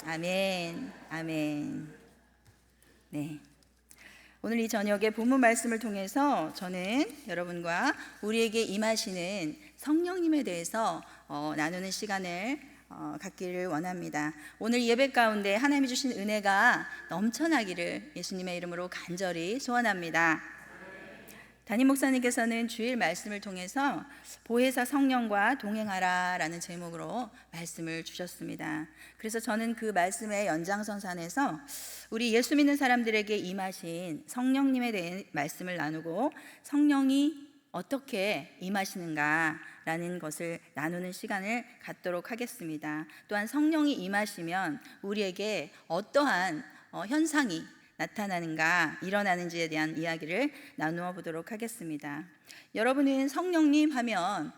아멘, 아멘. 네. 오늘 이 저녁에 본문 말씀을 통해서 저는 여러분과 우리에게 임하시는 성령님에 대해서 나누는 시간을 갖기를 원합니다. 오늘 예배 가운데 하나님이 주신 은혜가 넘쳐나기를 예수님의 이름으로 간절히 소원합니다. 담임 목사님께서는 주일 말씀을 통해서 보혜사 성령과 동행하라 라는 제목으로 말씀을 주셨습니다. 그래서 저는 그 말씀의 연장선상에서 우리 예수 믿는 사람들에게 임하신 성령님에 대해 말씀을 나누고 성령이 어떻게 임하시는가 라는 것을 나누는 시간을 갖도록 하겠습니다. 또한 성령이 임하시면 우리에게 어떠한 현상이 나타나는가, 일어나는지에 대한 이야기를 나누어 보도록 하겠습니다. 여러분은 성령님 하면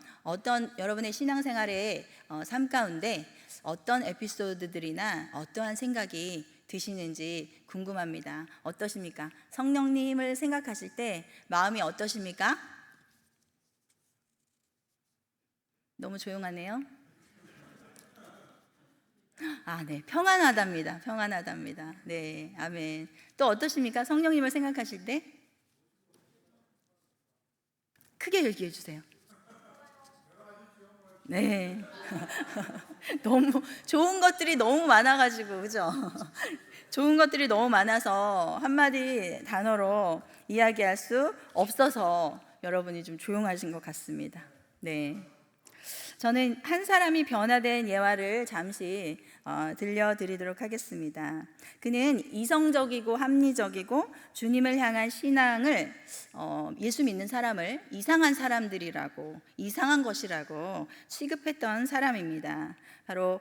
여러분의 신앙생활의 삶 가운데 어떤 에피소드들이나 어떠한 생각이 드시는지 궁금합니다. 어떠십니까? 성령님을 생각하실 때 마음이 어떠십니까? 너무 조용하네요. 네, 평안하답니다. 평안하답니다. 네, 아멘. 또 어떠십니까? 성령님을 생각하실 때 크게 얘기해 주세요. 네. 너무 좋은 것들이 너무 많아가지고, 그죠? 좋은 것들이 너무 많아서 한마디 단어로 이야기할 수 없어서 여러분이 좀 조용하신 것 같습니다. 네. 저는 한 사람이 변화된 예화를 잠시 들려드리도록 하겠습니다. 그는 이성적이고 합리적이고 주님을 향한 신앙을 예수 믿는 사람을 이상한 사람들이라고, 이상한 것이라고 취급했던 사람입니다. 바로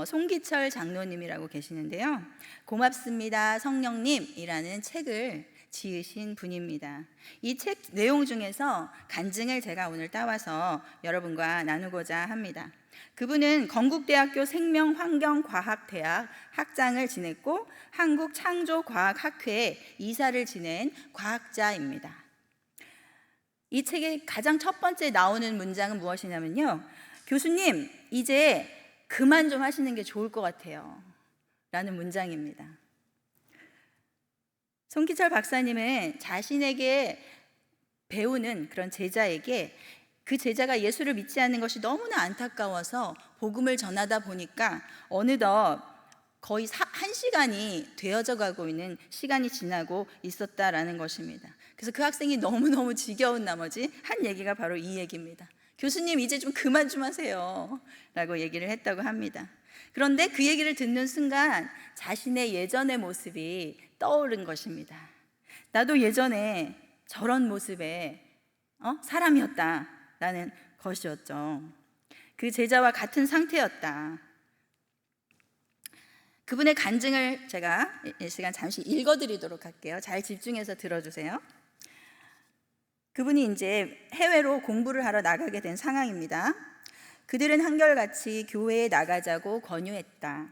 송기철 장로님이라고 계시는데요. 고맙습니다 성령님이라는 책을 지으신 분입니다. 이 책 내용 중에서 간증을 제가 오늘 따와서 여러분과 나누고자 합니다. 그분은 건국대학교 생명환경과학대학 학장을 지냈고 한국창조과학학회 이사를 지낸 과학자입니다. 이 책의 가장 첫 번째 나오는 문장은 무엇이냐면요, 교수님 이제 그만 좀 하시는 게 좋을 것 같아요 라는 문장입니다. 송기철 박사님은 자신에게 배우는 그런 제자에게 그 제자가 예수를 믿지 않는 것이 너무나 안타까워서 복음을 전하다 보니까 어느덧 거의 1시간이 되어져 가고 있는 시간이 지나고 있었다라는 것입니다. 그래서 그 학생이 너무너무 지겨운 나머지 한 얘기가 바로 이 얘기입니다. 교수님 이제 좀 그만 좀 하세요 라고 얘기를 했다고 합니다. 그런데 그 얘기를 듣는 순간 자신의 예전의 모습이 떠오른 것입니다. 나도 예전에 저런 모습의 사람이었다라는 것이었죠. 그 제자와 같은 상태였다. 그분의 간증을 제가 이 시간 잠시 읽어드리도록 할게요. 잘 집중해서 들어주세요. 그분이 이제 해외로 공부를 하러 나가게 된 상황입니다. 그들은 한결같이 교회에 나가자고 권유했다.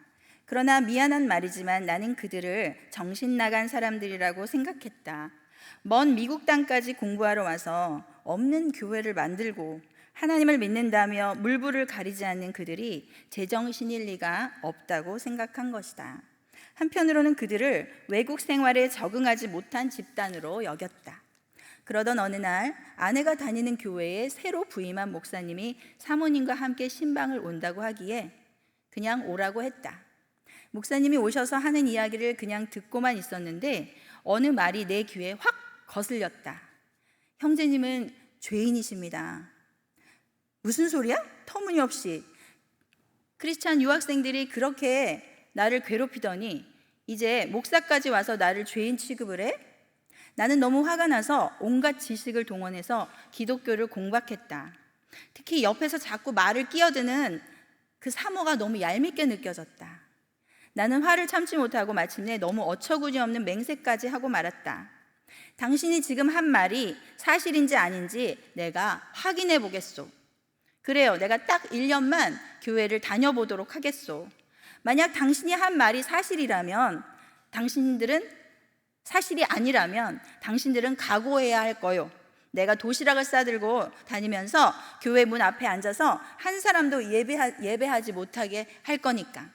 그러나 미안한 말이지만 나는 그들을 정신 나간 사람들이라고 생각했다. 먼 미국 땅까지 공부하러 와서 없는 교회를 만들고 하나님을 믿는다며 물불을 가리지 않는 그들이 제정신일 리가 없다고 생각한 것이다. 한편으로는 그들을 외국 생활에 적응하지 못한 집단으로 여겼다. 그러던 어느 날 아내가 다니는 교회에 새로 부임한 목사님이 사모님과 함께 신방을 온다고 하기에 그냥 오라고 했다. 목사님이 오셔서 하는 이야기를 그냥 듣고만 있었는데 어느 말이 내 귀에 확 거슬렸다. 형제님은 죄인이십니다. 무슨 소리야? 터무니없이. 크리스찬 유학생들이 그렇게 나를 괴롭히더니 이제 목사까지 와서 나를 죄인 취급을 해? 나는 너무 화가 나서 온갖 지식을 동원해서 기독교를 공박했다. 특히 옆에서 자꾸 말을 끼어드는 그 사모가 너무 얄밉게 느껴졌다. 나는 화를 참지 못하고 마침내 너무 어처구니 없는 맹세까지 하고 말았다. 당신이 지금 한 말이 사실인지 아닌지 내가 확인해 보겠소. 그래요, 내가 딱 1년만 교회를 다녀보도록 하겠소. 만약 당신이 한 말이 사실이라면 사실이 아니라면 당신들은 각오해야 할 거요. 내가 도시락을 싸들고 다니면서 교회 문 앞에 앉아서 한 사람도 예배하지 못하게 할 거니까.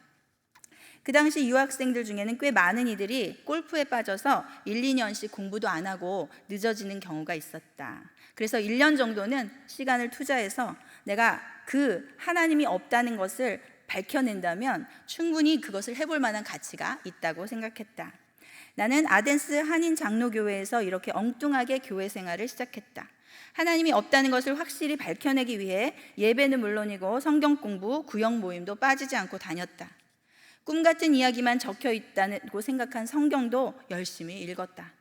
그 당시 유학생들 중에는 꽤 많은 이들이 골프에 빠져서 1, 2년씩 공부도 안 하고 늦어지는 경우가 있었다. 그래서 1년 정도는 시간을 투자해서 내가 그 하나님이 없다는 것을 밝혀낸다면 충분히 그것을 해볼 만한 가치가 있다고 생각했다. 나는 아덴스 한인 장로교회에서 이렇게 엉뚱하게 교회 생활을 시작했다. 하나님이 없다는 것을 확실히 밝혀내기 위해 예배는 물론이고 성경 공부, 구역 모임도 빠지지 않고 다녔다. 꿈 같은 이야기만 적혀 있다고 생각한 성경도 열심히 읽었다.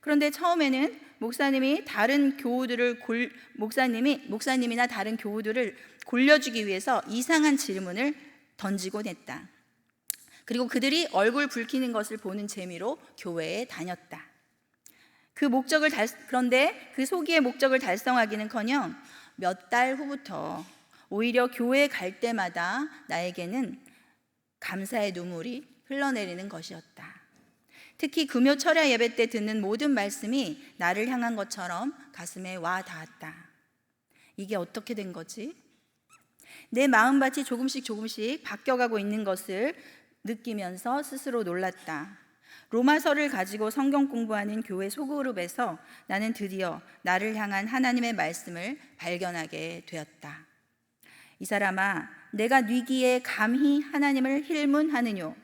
그런데 처음에는 목사님이나 다른 교우들을 골려주기 위해서 이상한 질문을 던지곤 했다. 그리고 그들이 얼굴 붉히는 것을 보는 재미로 교회에 다녔다. 그런데 그 소기의 목적을 달성하기는커녕 몇 달 후부터 오히려 교회에 갈 때마다 나에게는 감사의 눈물이 흘러내리는 것이었다. 특히 금요 철야 예배 때 듣는 모든 말씀이 나를 향한 것처럼 가슴에 와 닿았다. 이게 어떻게 된 거지? 내 마음밭이 조금씩 바뀌어가고 있는 것을 느끼면서 스스로 놀랐다. 로마서를 가지고 성경 공부하는 교회 소그룹에서 나는 드디어 나를 향한 하나님의 말씀을 발견하게 되었다. 이 사람아, 내가 뉘기에 감히 하나님을 힐문하느뇨?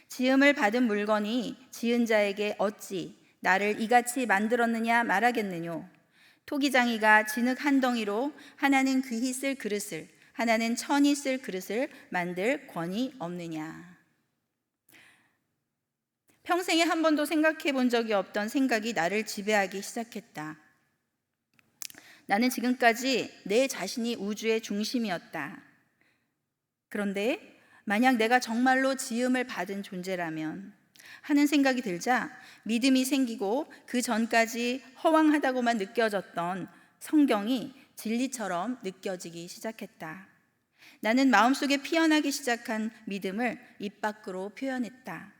지음을 받은 물건이 지은 자에게 어찌 나를 이같이 만들었느냐 말하겠느뇨? 토기장이가 진흙 한 덩이로 하나는 귀히 쓸 그릇을, 하나는 천이 쓸 그릇을 만들 권위 없느냐? 평생에 한 번도 생각해 본 적이 없던 생각이 나를 지배하기 시작했다. 나는 지금까지 내 자신이 우주의 중심이었다. 그런데 만약 내가 정말로 지음을 받은 존재라면 하는 생각이 들자 믿음이 생기고 그 전까지 허황하다고만 느껴졌던 성경이 진리처럼 느껴지기 시작했다. 나는 마음속에 피어나기 시작한 믿음을 입 밖으로 표현했다.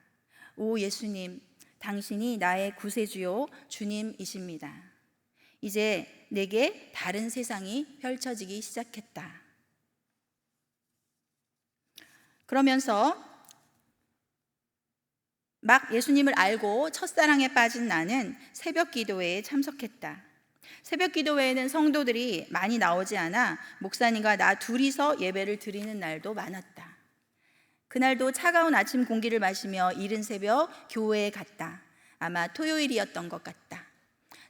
오 예수님, 당신이 나의 구세주요 주님이십니다. 이제 내게 다른 세상이 펼쳐지기 시작했다. 그러면서 막 예수님을 알고 첫사랑에 빠진 나는 새벽 기도회에 참석했다. 새벽 기도회에는 성도들이 많이 나오지 않아 목사님과 나 둘이서 예배를 드리는 날도 많았다. 그날도 차가운 아침 공기를 마시며 이른 새벽 교회에 갔다. 아마 토요일이었던 것 같다.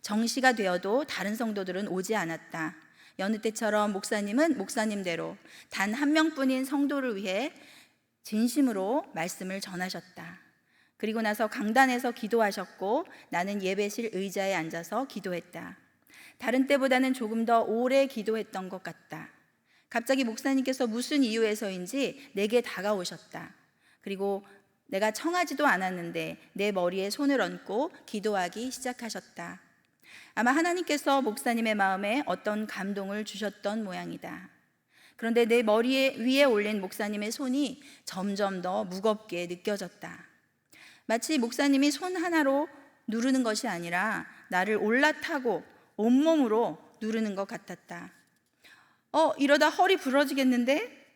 정시가 되어도 다른 성도들은 오지 않았다. 여느 때처럼 목사님은 목사님대로 단 한 명뿐인 성도를 위해 진심으로 말씀을 전하셨다. 그리고 나서 강단에서 기도하셨고 나는 예배실 의자에 앉아서 기도했다. 다른 때보다는 조금 더 오래 기도했던 것 같다. 갑자기 목사님께서 무슨 이유에서인지 내게 다가오셨다. 그리고 내가 청하지도 않았는데 내 머리에 손을 얹고 기도하기 시작하셨다. 아마 하나님께서 목사님의 마음에 어떤 감동을 주셨던 모양이다. 그런데 내 머리 위에 올린 목사님의 손이 점점 더 무겁게 느껴졌다. 마치 목사님이 손 하나로 누르는 것이 아니라 나를 올라타고 온몸으로 누르는 것 같았다. 이러다 허리 부러지겠는데?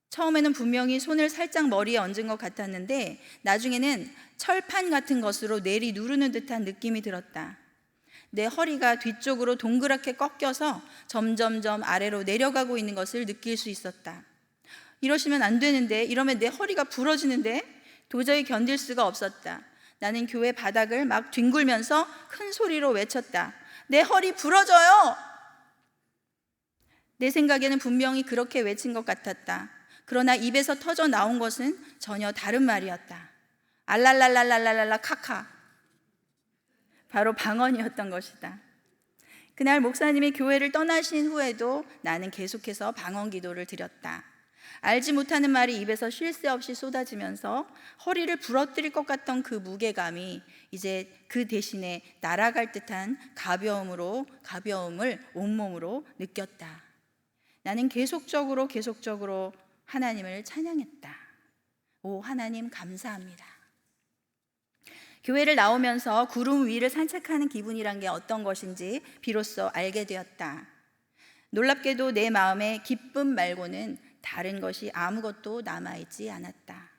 처음에는 분명히 손을 살짝 머리에 얹은 것 같았는데 나중에는 철판 같은 것으로 내리 누르는 듯한 느낌이 들었다. 내 허리가 뒤쪽으로 동그랗게 꺾여서 점점점 아래로 내려가고 있는 것을 느낄 수 있었다. 이러시면 안 되는데, 이러면 내 허리가 부러지는데 도저히 견딜 수가 없었다. 나는 교회 바닥을 막 뒹굴면서 큰 소리로 외쳤다. 내 허리 부러져요! 내 생각에는 분명히 그렇게 외친 것 같았다. 그러나 입에서 터져 나온 것은 전혀 다른 말이었다. 알랄랄랄랄랄라 카카. 바로 방언이었던 것이다. 그날 목사님이 교회를 떠나신 후에도 나는 계속해서 방언 기도를 드렸다. 알지 못하는 말이 입에서 쉴 새 없이 쏟아지면서 허리를 부러뜨릴 것 같던 그 무게감이 이제 그 대신에 날아갈 듯한 가벼움을 온몸으로 느꼈다. 나는 계속적으로 하나님을 찬양했다. 오 하나님 감사합니다. 교회를 나오면서 구름 위를 산책하는 기분이란 게 어떤 것인지 비로소 알게 되었다. 놀랍게도 내 마음에 기쁨 말고는 다른 것이 아무것도 남아있지 않았다.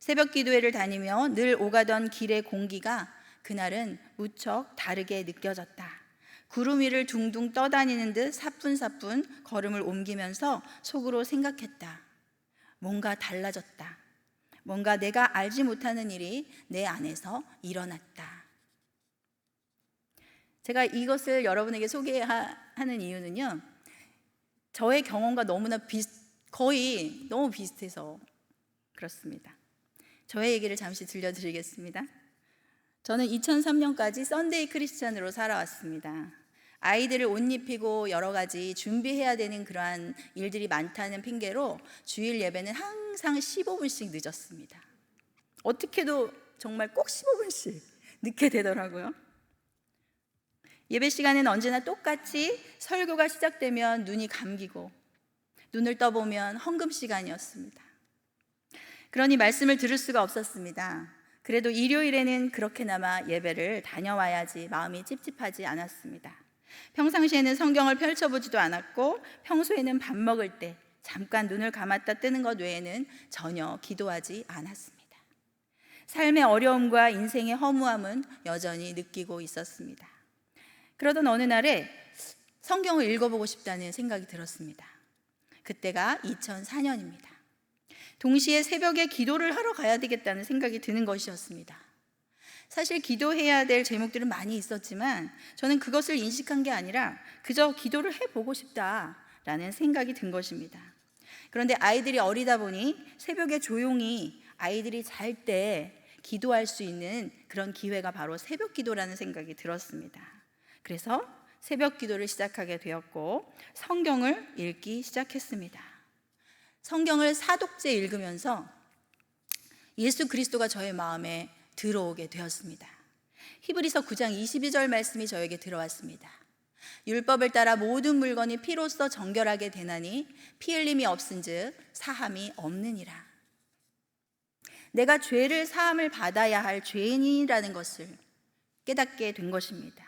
새벽 기도회를 다니며 늘 오가던 길의 공기가 그날은 무척 다르게 느껴졌다. 구름 위를 둥둥 떠다니는 듯 사뿐사뿐 걸음을 옮기면서 속으로 생각했다. 뭔가 달라졌다. 뭔가 내가 알지 못하는 일이 내 안에서 일어났다. 제가 이것을 여러분에게 소개하는 이유는요, 저의 경험과 너무나 거의 너무 비슷해서 그렇습니다. 저의 얘기를 잠시 들려드리겠습니다. 저는 2003년까지 썬데이 크리스찬으로 살아왔습니다. 아이들을 옷 입히고 여러 가지 준비해야 되는 그러한 일들이 많다는 핑계로 주일 예배는 항상 15분씩 늦었습니다. 어떻게도 정말 꼭 15분씩 늦게 되더라고요. 예배 시간은 언제나 똑같이 설교가 시작되면 눈이 감기고 눈을 떠보면 헌금 시간이었습니다. 그러니 말씀을 들을 수가 없었습니다. 그래도 일요일에는 그렇게나마 예배를 다녀와야지 마음이 찝찝하지 않았습니다. 평상시에는 성경을 펼쳐보지도 않았고 평소에는 밥 먹을 때 잠깐 눈을 감았다 뜨는 것 외에는 전혀 기도하지 않았습니다. 삶의 어려움과 인생의 허무함은 여전히 느끼고 있었습니다. 그러던 어느 날에 성경을 읽어보고 싶다는 생각이 들었습니다. 그때가 2004년입니다. 동시에 새벽에 기도를 하러 가야 되겠다는 생각이 드는 것이었습니다. 사실 기도해야 될 제목들은 많이 있었지만 저는 그것을 인식한 게 아니라 그저 기도를 해보고 싶다라는 생각이 든 것입니다. 그런데 아이들이 어리다 보니 새벽에 조용히 아이들이 잘 때 기도할 수 있는 그런 기회가 바로 새벽 기도라는 생각이 들었습니다. 그래서 새벽 기도를 시작하게 되었고 성경을 읽기 시작했습니다. 성경을 사독제 읽으면서 예수 그리스도가 저의 마음에 들어오게 되었습니다. 히브리서 9장 22절 말씀이 저에게 들어왔습니다. 율법을 따라 모든 물건이 피로써 정결하게 되나니 피 흘림이 없은즉 사함이 없느니라. 내가 죄를 사함을 받아야 할 죄인이라는 것을 깨닫게 된 것입니다.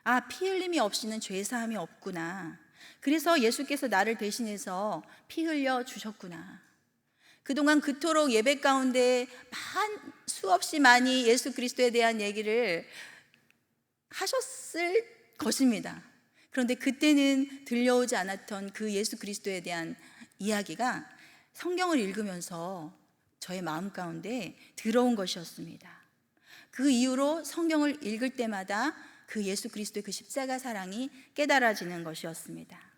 아, 피 흘림이 없이는 죄 사함이 없구나. 그래서 예수께서 나를 대신해서 피 흘려 주셨구나. 그동안 그토록 예배 가운데 수없이 많이 예수 그리스도에 대한 얘기를 하셨을 것입니다. 그런데 그때는 들려오지 않았던 그 예수 그리스도에 대한 이야기가 성경을 읽으면서 저의 마음 가운데 들어온 것이었습니다. 그 이후로 성경을 읽을 때마다 그 예수 그리스도의 그 십자가 사랑이 깨달아지는 것이었습니다.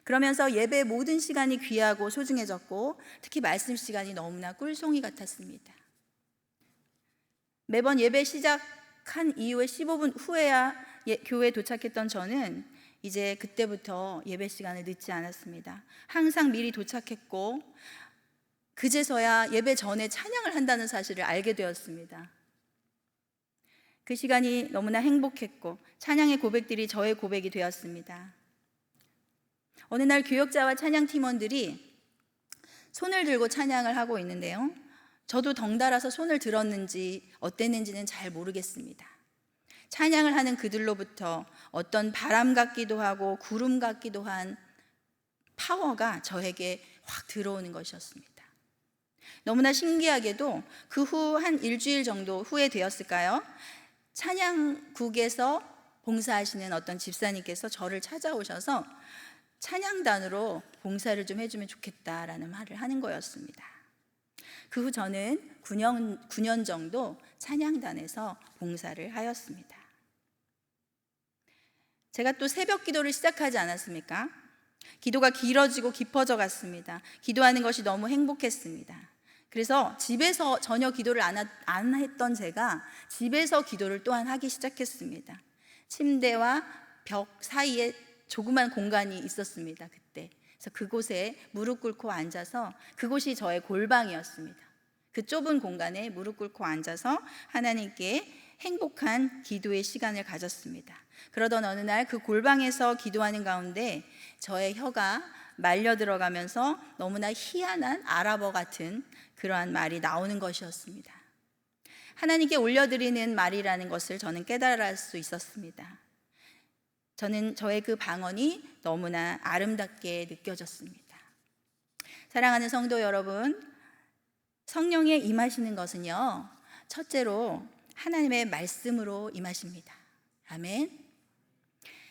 그러면서 예배의 모든 시간이 귀하고 소중해졌고 특히 말씀 시간이 너무나 꿀송이 같았습니다. 매번 예배 시작한 이후에 15분 후에야 교회에 도착했던 저는 이제 그때부터 예배 시간을 늦지 않았습니다. 항상 미리 도착했고 그제서야 예배 전에 찬양을 한다는 사실을 알게 되었습니다. 그 시간이 너무나 행복했고 찬양의 고백들이 저의 고백이 되었습니다. 어느 날 교역자와 찬양 팀원들이 손을 들고 찬양을 하고 있는데요, 저도 덩달아서 손을 들었는지 어땠는지는 잘 모르겠습니다. 찬양을 하는 그들로부터 어떤 바람 같기도 하고 구름 같기도 한 파워가 저에게 확 들어오는 것이었습니다. 너무나 신기하게도 그 후 한 일주일 정도 후에 되었을까요? 찬양국에서 봉사하시는 어떤 집사님께서 저를 찾아오셔서 찬양단으로 봉사를 좀 해주면 좋겠다라는 말을 하는 거였습니다. 그 후 저는 9년 정도 찬양단에서 봉사를 하였습니다. 제가 또 새벽 기도를 시작하지 않았습니까? 기도가 길어지고 깊어져 갔습니다. 기도하는 것이 너무 행복했습니다. 그래서 집에서 전혀 기도를 안 했던 제가 집에서 기도를 또한 하기 시작했습니다. 침대와 벽 사이에 조그만 공간이 있었습니다. 그때. 그래서 그곳에 무릎 꿇고 앉아서 그곳이 저의 골방이었습니다. 그 좁은 공간에 무릎 꿇고 앉아서 하나님께 행복한 기도의 시간을 가졌습니다. 그러던 어느 날 그 골방에서 기도하는 가운데 저의 혀가 말려 들어가면서 너무나 희한한 아랍어 같은 그러한 말이 나오는 것이었습니다. 하나님께 올려드리는 말이라는 것을 저는 깨달을 수 있었습니다. 저는 저의 그 방언이 너무나 아름답게 느껴졌습니다. 사랑하는 성도 여러분, 성령의 임하시는 것은요, 첫째로 하나님의 말씀으로 임하십니다. 아멘.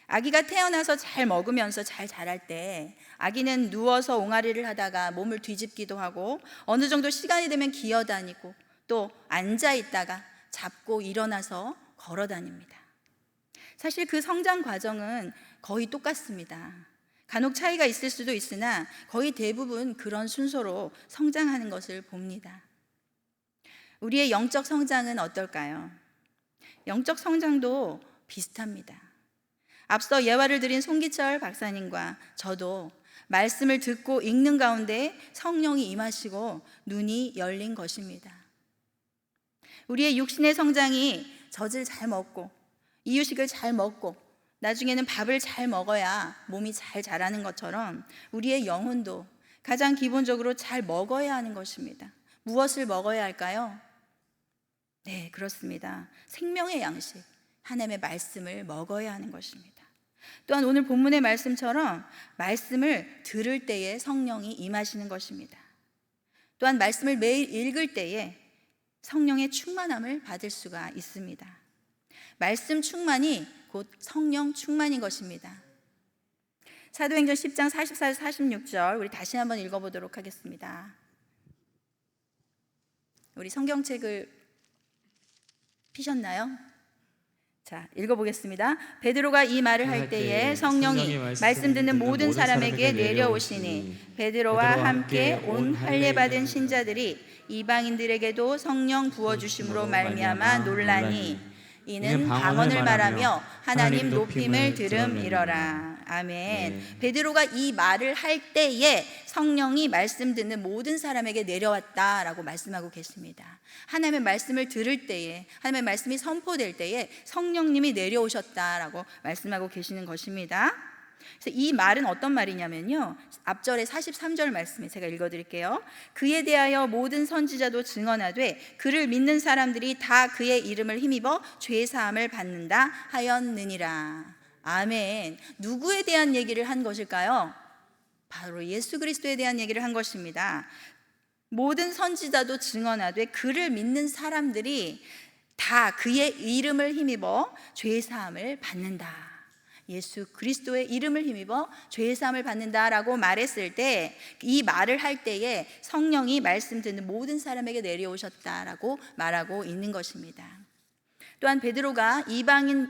아기가 태어나서 잘 먹으면서 잘 자랄 때 아기는 누워서 옹알이를 하다가 몸을 뒤집기도 하고 어느 정도 시간이 되면 기어다니고 또 앉아 있다가 잡고 일어나서 걸어 다닙니다. 사실 그 성장 과정은 거의 똑같습니다. 간혹 차이가 있을 수도 있으나 거의 대부분 그런 순서로 성장하는 것을 봅니다. 우리의 영적 성장은 어떨까요? 영적 성장도 비슷합니다. 앞서 예화를 드린 송기철 박사님과 저도 말씀을 듣고 읽는 가운데 성령이 임하시고 눈이 열린 것입니다. 우리의 육신의 성장이 젖을 잘 먹고 이유식을 잘 먹고 나중에는 밥을 잘 먹어야 몸이 잘 자라는 것처럼 우리의 영혼도 가장 기본적으로 잘 먹어야 하는 것입니다. 무엇을 먹어야 할까요? 네, 그렇습니다. 생명의 양식, 하나님의 말씀을 먹어야 하는 것입니다. 또한 오늘 본문의 말씀처럼 말씀을 들을 때에 성령이 임하시는 것입니다. 또한 말씀을 매일 읽을 때에 성령의 충만함을 받을 수가 있습니다. 말씀 충만이 곧 성령 충만인 것입니다. 사도행전 10장 44, 46절 우리 다시 한번 읽어보도록 하겠습니다. 우리 성경책을 피셨나요? 자, 읽어보겠습니다. 베드로가 이 말을 할 때에 성령이 말씀 듣는 모든 사람에게 내려오시니 베드로와 함께 온 할례 받은 신자들이 이방인들에게도 성령 부어주심으로 말미암아 놀라니 이는 방언을 말하며 하나님 높임을 들음이러라. 아멘. 베드로가 이 말을 할 때에 성령이 말씀 듣는 모든 사람에게 내려왔다라고 말씀하고 계십니다. 하나님의 말씀을 들을 때에, 하나님의 말씀이 선포될 때에 성령님이 내려오셨다라고 말씀하고 계시는 것입니다. 그래서 이 말은 어떤 말이냐면요, 앞절에 43절 말씀에 제가 읽어드릴게요. 그에 대하여 모든 선지자도 증언하되 그를 믿는 사람들이 다 그의 이름을 힘입어 죄사함을 받는다 하였느니라. 아멘. 누구에 대한 얘기를 한 것일까요? 바로 예수 그리스도에 대한 얘기를 한 것입니다. 모든 선지자도 증언하되 그를 믿는 사람들이 다 그의 이름을 힘입어 죄사함을 받는다. 예수 그리스도의 이름을 힘입어 죄사함을 받는다라고 말했을 때, 이 말을 할 때에 성령이 말씀 듣는 모든 사람에게 내려오셨다라고 말하고 있는 것입니다. 또한 베드로가 이방인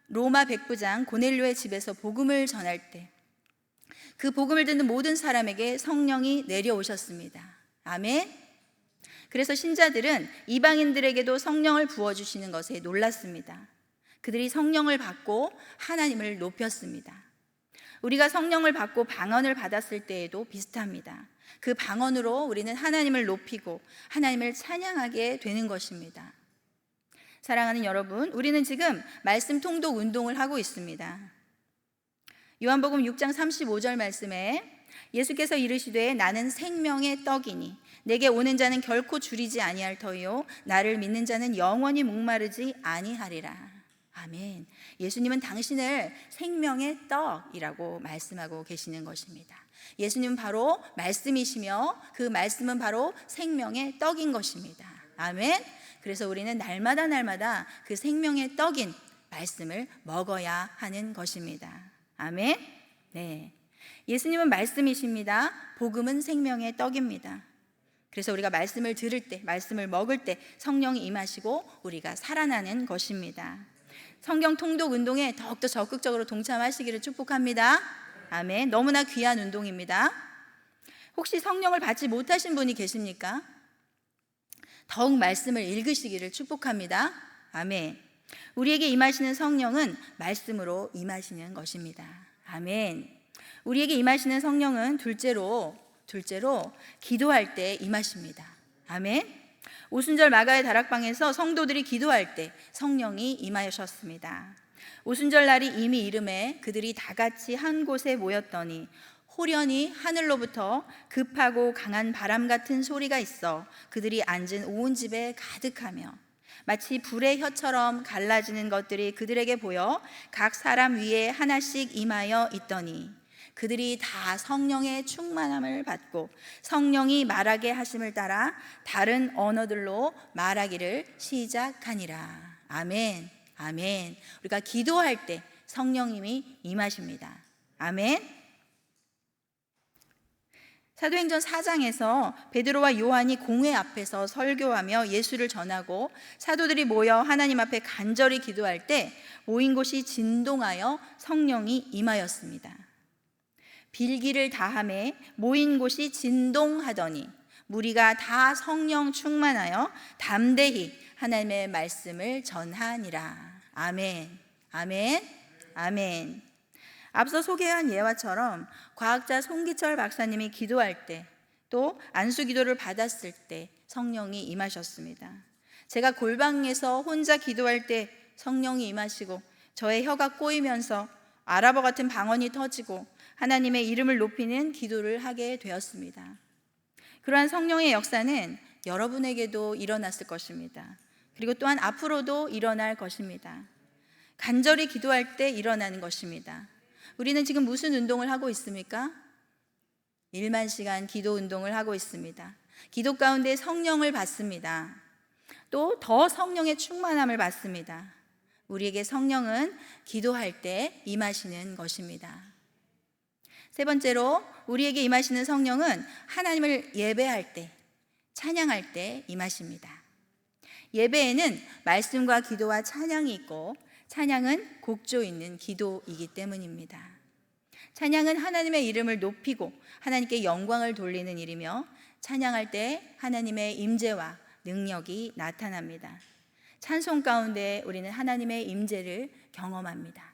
로마 백부장 고넬료의 집에서 복음을 전할 때 그 복음을 듣는 모든 사람에게 성령이 내려오셨습니다. 아멘. 그래서 신자들은 이방인들에게도 성령을 부어주시는 것에 놀랐습니다. 그들이 성령을 받고 하나님을 높였습니다. 우리가 성령을 받고 방언을 받았을 때에도 비슷합니다. 그 방언으로 우리는 하나님을 높이고 하나님을 찬양하게 되는 것입니다. 사랑하는 여러분, 우리는 지금 말씀 통독 운동을 하고 있습니다. 요한복음 6장 35절 말씀에 예수께서 이르시되 나는 생명의 떡이니 내게 오는 자는 결코 줄이지 아니할 터이요 나를 믿는 자는 영원히 목마르지 아니하리라. 아멘. 예수님은 당신을 생명의 떡이라고 말씀하고 계시는 것입니다. 예수님은 바로 말씀이시며 그 말씀은 바로 생명의 떡인 것입니다. 아멘. 그래서 우리는 날마다 그 생명의 떡인 말씀을 먹어야 하는 것입니다. 아멘. 네. 예수님은 말씀이십니다. 복음은 생명의 떡입니다. 그래서 우리가 말씀을 들을 때, 말씀을 먹을 때 성령이 임하시고 우리가 살아나는 것입니다. 성경 통독 운동에 더욱더 적극적으로 동참하시기를 축복합니다. 아멘. 너무나 귀한 운동입니다. 혹시 성령을 받지 못하신 분이 계십니까? 더욱 말씀을 읽으시기를 축복합니다. 아멘. 우리에게 임하시는 성령은 말씀으로 임하시는 것입니다. 아멘. 우리에게 임하시는 성령은 둘째로 기도할 때 임하십니다. 아멘. 오순절 마가의 다락방에서 성도들이 기도할 때 성령이 임하셨습니다. 오순절 날이 이미 이름에 그들이 다 같이 한 곳에 모였더니 호련히 하늘로부터 급하고 강한 바람 같은 소리가 있어 그들이 앉은 온 집에 가득하며 마치 불의 혀처럼 갈라지는 것들이 그들에게 보여 각 사람 위에 하나씩 임하여 있더니 그들이 다 성령의 충만함을 받고 성령이 말하게 하심을 따라 다른 언어들로 말하기를 시작하니라. 아멘. 아멘. 우리가 기도할 때 성령님이 임하십니다. 아멘. 사도행전 4장에서 베드로와 요한이 공회 앞에서 설교하며 예수를 전하고 사도들이 모여 하나님 앞에 간절히 기도할 때 모인 곳이 진동하여 성령이 임하였습니다. 빌기를 다함에 모인 곳이 진동하더니 무리가 다 성령 충만하여 담대히 하나님의 말씀을 전하니라. 아멘. 아멘. 아멘. 앞서 소개한 예화처럼 과학자 송기철 박사님이 기도할 때, 또 안수 기도를 받았을 때 성령이 임하셨습니다. 제가 골방에서 혼자 기도할 때 성령이 임하시고 저의 혀가 꼬이면서 아랍어 같은 방언이 터지고 하나님의 이름을 높이는 기도를 하게 되었습니다. 그러한 성령의 역사는 여러분에게도 일어났을 것입니다. 그리고 또한 앞으로도 일어날 것입니다. 간절히 기도할 때 일어나는 것입니다. 우리는 지금 무슨 운동을 하고 있습니까? 1만 시간 기도 운동을 하고 있습니다. 기도 가운데 성령을 받습니다. 또 더 성령의 충만함을 받습니다. 우리에게 성령은 기도할 때 임하시는 것입니다. 세 번째로 우리에게 임하시는 성령은 하나님을 예배할 때, 찬양할 때 임하십니다. 예배에는 말씀과 기도와 찬양이 있고 찬양은 곡조 있는 기도이기 때문입니다. 찬양은 하나님의 이름을 높이고 하나님께 영광을 돌리는 일이며 찬양할 때 하나님의 임재와 능력이 나타납니다. 찬송 가운데 우리는 하나님의 임재를 경험합니다.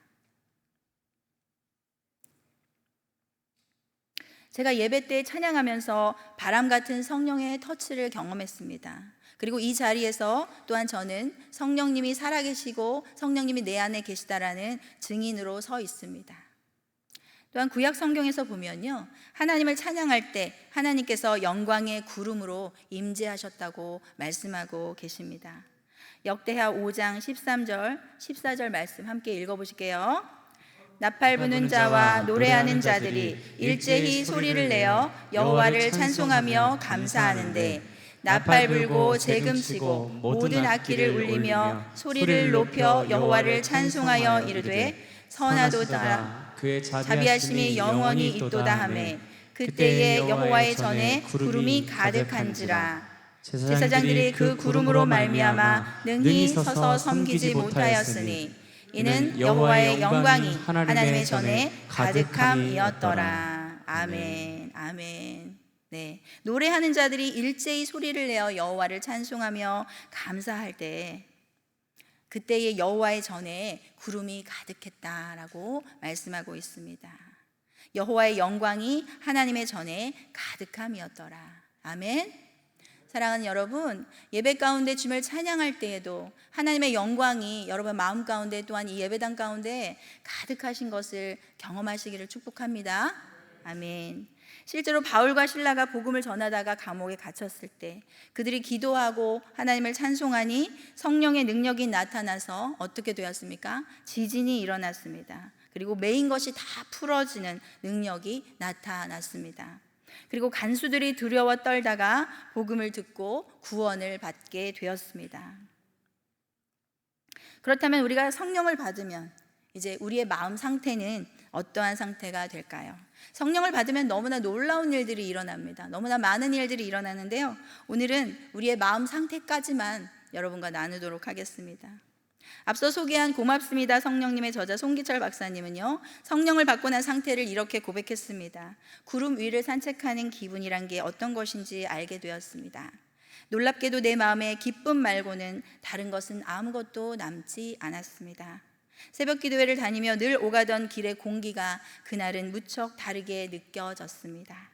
제가 예배 때 찬양하면서 바람 같은 성령의 터치를 경험했습니다. 그리고 이 자리에서 또한 저는 성령님이 살아계시고 성령님이 내 안에 계시다라는 증인으로 서 있습니다. 또한 구약 성경에서 보면요, 하나님을 찬양할 때 하나님께서 영광의 구름으로 임재하셨다고 말씀하고 계십니다. 역대하 5장 13절 14절 말씀 함께 읽어보실게요. 나팔 부는 자와 노래하는 자들이 일제히 소리를 내어 여호와를 찬송하며 감사하는데 나팔 불고 재금 치고 모든 악기를 울리며 소리를 높여 여호와를 찬송하여 이르되 선하도다 그의 자비하심이 영원히 있도다 하매 그때에 여호와의 전에 구름이 가득한지라. 제사장들이 그 구름으로 말미암아 능히 서서 섬기지 못하였으니 이는 여호와의 영광이 하나님의 전에 가득함이었더라. 아멘. 아멘. 네, 노래하는 자들이 일제히 소리를 내어 여호와를 찬송하며 감사할 때 그때의 여호와의 전에 구름이 가득했다라고 말씀하고 있습니다. 여호와의 영광이 하나님의 전에 가득함이었더라. 아멘. 사랑하는 여러분, 예배 가운데 주님을 찬양할 때에도 하나님의 영광이 여러분 마음 가운데 또한 이 예배당 가운데 가득하신 것을 경험하시기를 축복합니다. 아멘. 실제로 바울과 실라가 복음을 전하다가 감옥에 갇혔을 때 그들이 기도하고 하나님을 찬송하니 성령의 능력이 나타나서 어떻게 되었습니까? 지진이 일어났습니다. 그리고 메인 것이 다 풀어지는 능력이 나타났습니다. 그리고 간수들이 두려워 떨다가 복음을 듣고 구원을 받게 되었습니다. 그렇다면 우리가 성령을 받으면 이제 우리의 마음 상태는 어떠한 상태가 될까요? 성령을 받으면 너무나 놀라운 일들이 일어납니다. 너무나 많은 일들이 일어나는데요, 오늘은 우리의 마음 상태까지만 여러분과 나누도록 하겠습니다. 앞서 소개한 고맙습니다 성령님의 저자 송기철 박사님은요, 성령을 받고 난 상태를 이렇게 고백했습니다. 구름 위를 산책하는 기분이란 게 어떤 것인지 알게 되었습니다. 놀랍게도 내 마음에 기쁨 말고는 다른 것은 아무것도 남지 않았습니다. 새벽 기도회를 다니며 늘 오가던 길의 공기가 그날은 무척 다르게 느껴졌습니다.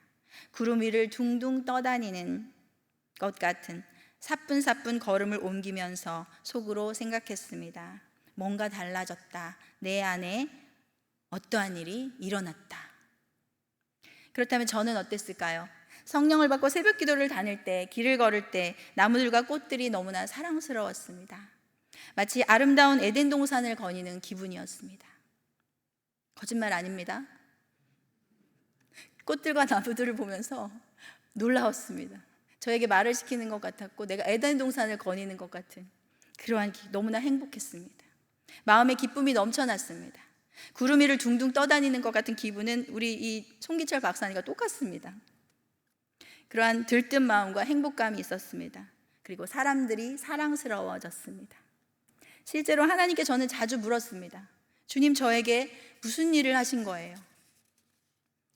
구름 위를 둥둥 떠다니는 것 같은 사뿐사뿐 걸음을 옮기면서 속으로 생각했습니다. 뭔가 달라졌다. 내 안에 어떠한 일이 일어났다. 그렇다면 저는 어땠을까요? 성령을 받고 새벽 기도를 다닐 때, 길을 걸을 때 나무들과 꽃들이 너무나 사랑스러웠습니다. 마치 아름다운 에덴 동산을 거니는 기분이었습니다. 거짓말 아닙니다. 꽃들과 나무들을 보면서 놀라웠습니다. 저에게 말을 시키는 것 같았고 내가 에덴 동산을 거니는 것 같은 그러한 너무나 행복했습니다. 마음의 기쁨이 넘쳐났습니다. 구름 위를 둥둥 떠다니는 것 같은 기분은 우리 이 송기철 박사님과 똑같습니다. 그러한 들뜬 마음과 행복감이 있었습니다. 그리고 사람들이 사랑스러워졌습니다. 실제로 하나님께 저는 자주 물었습니다. 주님, 저에게 무슨 일을 하신 거예요?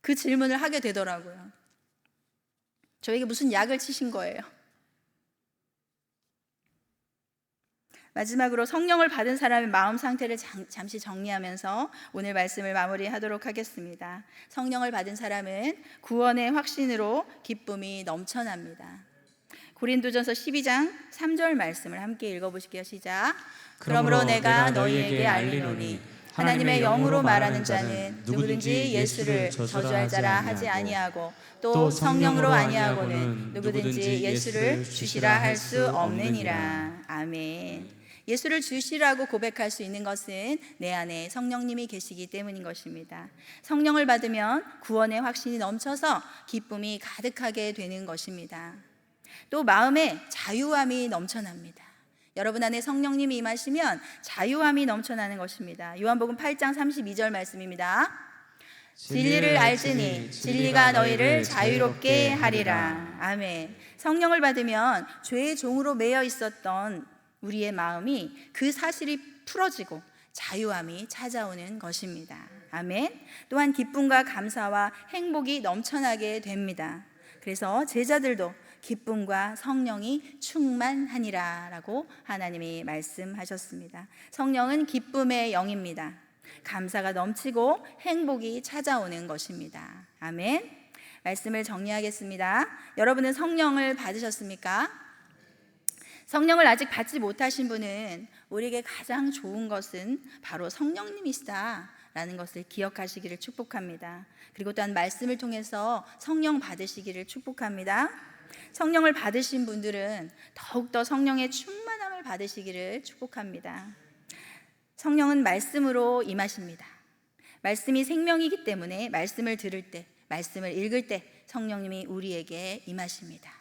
그 질문을 하게 되더라고요. 저에게 무슨 약을 치신 거예요? 마지막으로 성령을 받은 사람의 마음 상태를 잠시 정리하면서 오늘 말씀을 마무리하도록 하겠습니다. 성령을 받은 사람은 구원의 확신으로 기쁨이 넘쳐납니다. 고린도전서 12장 3절 말씀을 함께 읽어보실게요. 시작. 그러므로 내가 너희에게 알리노니 하나님의 영으로 말하는 자는 누구든지 예수를 저주할 자라 하지 아니하고 또 성령으로 아니하고는 누구든지 예수를 주시라 할 수 없느니라. 아멘. 예수를 주시라고 고백할 수 있는 것은 내 안에 성령님이 계시기 때문인 것입니다. 성령을 받으면 구원의 확신이 넘쳐서 기쁨이 가득하게 되는 것입니다. 또 마음에 자유함이 넘쳐납니다. 여러분 안에 성령님이 임하시면 자유함이 넘쳐나는 것입니다. 요한복음 8장 32절 말씀입니다. 진리를 알지니 진리가 너희를 자유롭게 하리라. 아멘. 성령을 받으면 죄의 종으로 매여 있었던 우리의 마음이 그 사실이 풀어지고 자유함이 찾아오는 것입니다. 아멘. 또한 기쁨과 감사와 행복이 넘쳐나게 됩니다. 그래서 제자들도 기쁨과 성령이 충만하니라 라고 하나님이 말씀하셨습니다. 성령은 기쁨의 영입니다. 감사가 넘치고 행복이 찾아오는 것입니다. 아멘. 말씀을 정리하겠습니다. 여러분은 성령을 받으셨습니까? 성령을 아직 받지 못하신 분은 우리에게 가장 좋은 것은 바로 성령님이시다 라는 것을 기억하시기를 축복합니다. 그리고 또한 말씀을 통해서 성령 받으시기를 축복합니다. 성령을 받으신 분들은 더욱더 성령의 충만함을 받으시기를 축복합니다. 성령은 말씀으로 임하십니다. 말씀이 생명이기 때문에 말씀을 들을 때, 말씀을 읽을 때 성령님이 우리에게 임하십니다.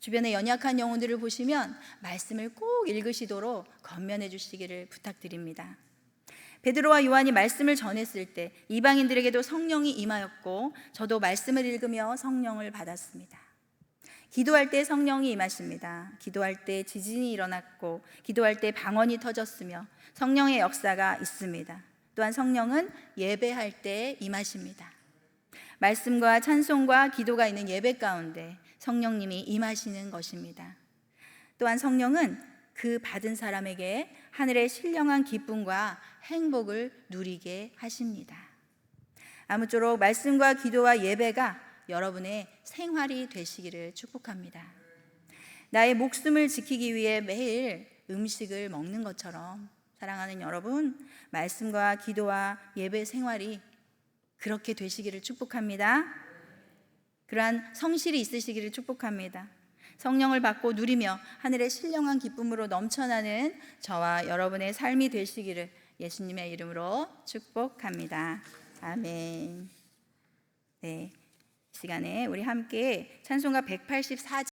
주변에 연약한 영혼들을 보시면 말씀을 꼭 읽으시도록 권면해 주시기를 부탁드립니다. 베드로와 요한이 말씀을 전했을 때 이방인들에게도 성령이 임하였고 저도 말씀을 읽으며 성령을 받았습니다. 기도할 때 성령이 임하십니다. 기도할 때 지진이 일어났고 기도할 때 방언이 터졌으며 성령의 역사가 있습니다. 또한 성령은 예배할 때 임하십니다. 말씀과 찬송과 기도가 있는 예배 가운데 성령님이 임하시는 것입니다. 또한 성령은 그 받은 사람에게 하늘의 신령한 기쁨과 행복을 누리게 하십니다. 아무쪼록 말씀과 기도와 예배가 여러분의 생활이 되시기를 축복합니다. 나의 목숨을 지키기 위해 매일 음식을 먹는 것처럼 사랑하는 여러분, 말씀과 기도와 예배 생활이 그렇게 되시기를 축복합니다. 그러한 성실이 있으시기를 축복합니다. 성령을 받고 누리며 하늘의 신령한 기쁨으로 넘쳐나는 저와 여러분의 삶이 되시기를 예수님의 이름으로 축복합니다. 아멘. 네, 이 시간에 우리 함께 찬송가 184장